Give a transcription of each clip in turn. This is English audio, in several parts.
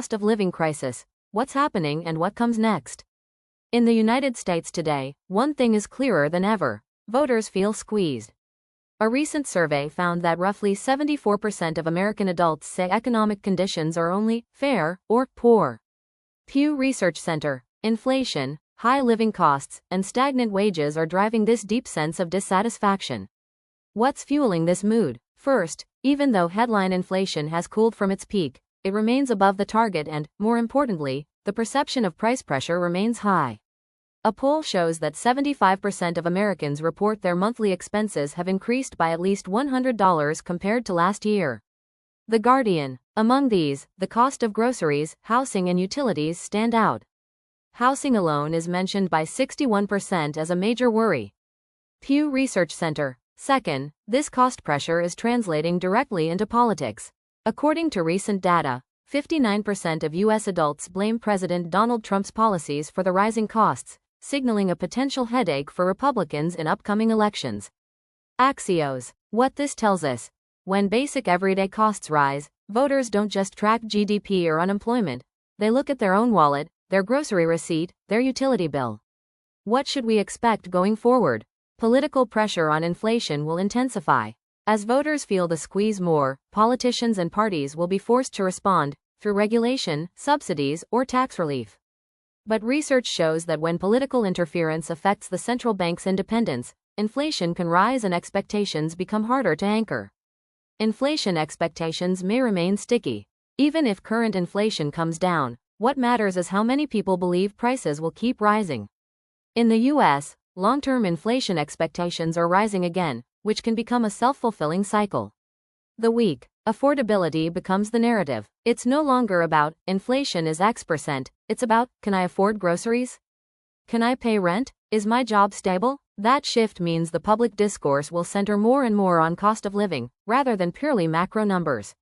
cost of living crisis, what's happening and what comes next. In the United States today, one thing is clearer than ever. Voters feel squeezed. A recent survey found that roughly 74% of American adults say economic conditions are only fair or poor. Pew Research Center. Inflation, high living costs, and stagnant wages are driving this deep sense of dissatisfaction. What's fueling this mood? First, even though headline inflation has cooled from its peak, it remains above the target and, more importantly, the perception of price pressure remains high. A poll shows that 75% of Americans report their monthly expenses have increased by at least $100 compared to last year. The Guardian. Among these, the cost of groceries, housing and utilities stand out. Housing alone is mentioned by 61% as a major worry. Pew Research Center. Second, this cost pressure is translating directly into politics. According to recent data, 59% of U.S. adults blame President Donald Trump's policies for the rising costs, signaling a potential headache for Republicans in upcoming elections. Axios. What this tells us: when basic everyday costs rise, voters don't just track GDP or unemployment, they look at their own wallet, their grocery receipt, their utility bill. What should we expect going forward? Political pressure on inflation will intensify. As voters feel the squeeze more, politicians and parties will be forced to respond, through regulation, subsidies, or tax relief. But research shows that when political interference affects the central bank's independence, inflation can rise and expectations become harder to anchor. Inflation expectations may remain sticky. Even if current inflation comes down, what matters is how many people believe prices will keep rising. In the U.S., long-term inflation expectations are rising again, which can become a self-fulfilling cycle. The week, affordability becomes the narrative. It's no longer about, inflation is X%, it's about, can I afford groceries? Can I pay rent? Is my job stable? That shift means the public discourse will center more and more on cost of living, rather than purely macro numbers.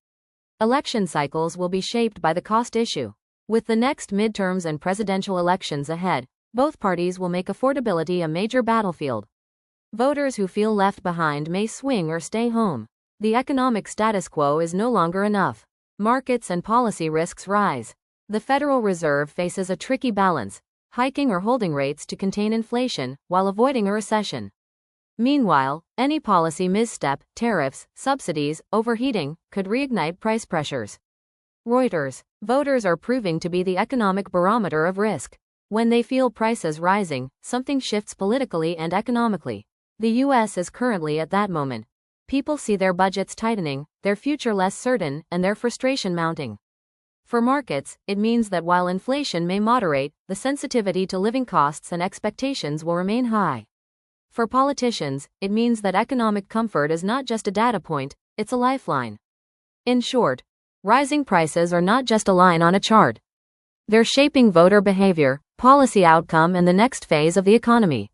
Election cycles will be shaped by the cost issue. With the next midterms and presidential elections ahead, both parties will make affordability a major battlefield. Voters who feel left behind may swing or stay home. The economic status quo is no longer enough. Markets and policy risks rise. The Federal Reserve faces a tricky balance, hiking or holding rates to contain inflation while avoiding a recession. Meanwhile, any policy misstep, tariffs, subsidies, overheating, could reignite price pressures. Reuters. Voters are proving to be the economic barometer of risk. When they feel prices rising, something shifts politically and economically. The U.S. is currently at that moment. People see their budgets tightening, their future less certain, and their frustration mounting. For markets, it means that while inflation may moderate, the sensitivity to living costs and expectations will remain high. For politicians, it means that economic comfort is not just a data point, it's a lifeline. In short, rising prices are not just a line on a chart. They're shaping voter behavior, policy outcome, and the next phase of the economy.